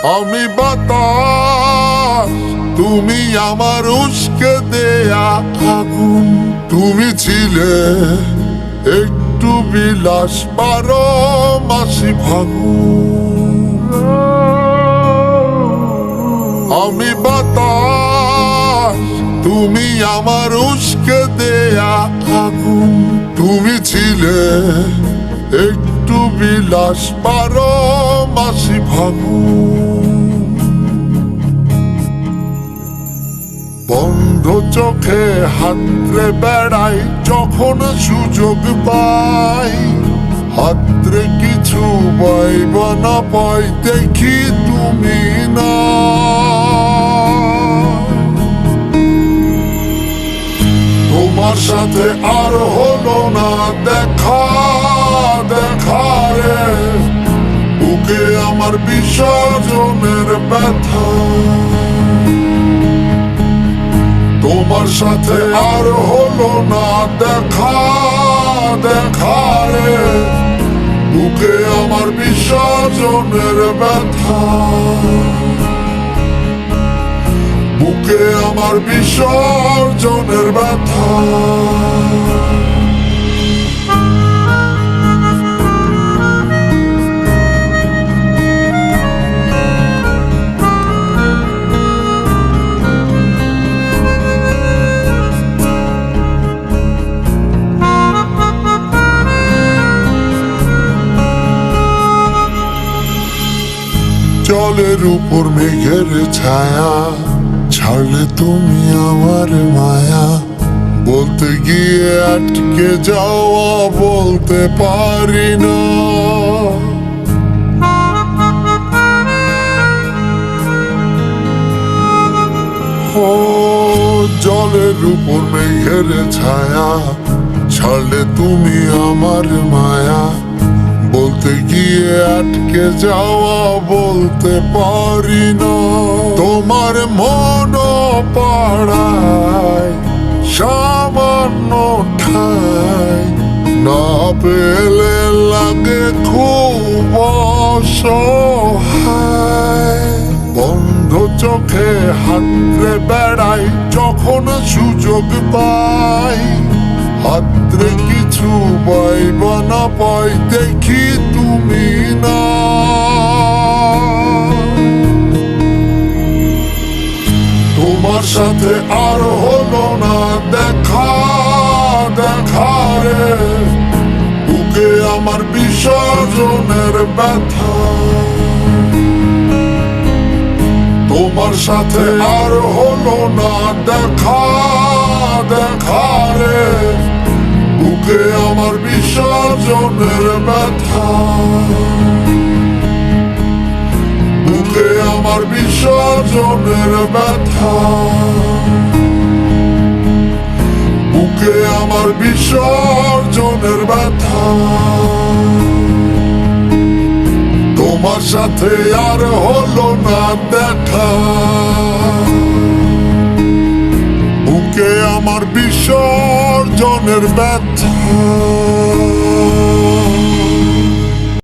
আমি বাতাস, তুমি আমার উস্কে দেয়া আগুন। তুমি ছিলে একটু বিলাস, 12 মাসি ফাগুন। আমি বাতাস, তুমি আমার উস্কে দেয়া আগুন। তুমি ছিলে একটু বিলাস, 12 মাসি ফাগুন। বন্ধ চোখে হাতরে বেড়াই যখন সুযোগ পাই। হাতরে কিছু পাইবা না পাই, দেখি তুমি না। তোমার সাথে আর হলো না দেখা, দেখা রে বুকে আমার বিসর্জনের ব্যথা। তোমার সাথে আর হলো না দেখা, দেখা রে বুকে আমার বিসর্জনের ব্যথা। বুকে আমার বিসর্জনের ব্যথা। জলের উপর মেঘের ছায়া, ছাড়লে তুমি আমার মায়া। বলতে গিয়ে আটকে যাওয়া, বলতে পারি না। ও জলের উপর মেঘের ছায়া, ছাড়লে তুমি আমার মায়া। বলতে গিয়ে আটকে যাওয়া, বলতে পারি না। তোমার মন পাড়ায় সামান্য ঠাই, না পেলে লাগে খুব অসহায়। বন্ধ চোখে হাতরে বেড়াই যখন সুযোগ পাই। হাতরে কিছু পাইবা না পাই, দেখি তুমি না। তোমার সাথে আর হলো না দেখা, দেখা রে বুকে আমার বিসর্জনের ব্যথা। তোমার সাথে আর হলো না দেখা, দেখা রে বুকে আমার বিসর্জনের ব্যথা। বুকে আমার বিসর্জনের ব্যথা। বুকে আমার বিসর্জনের ব্যথা। তোমার সাথে আর হলো না দেখা, বুকে আমার বিসর্জনের ব্যথা।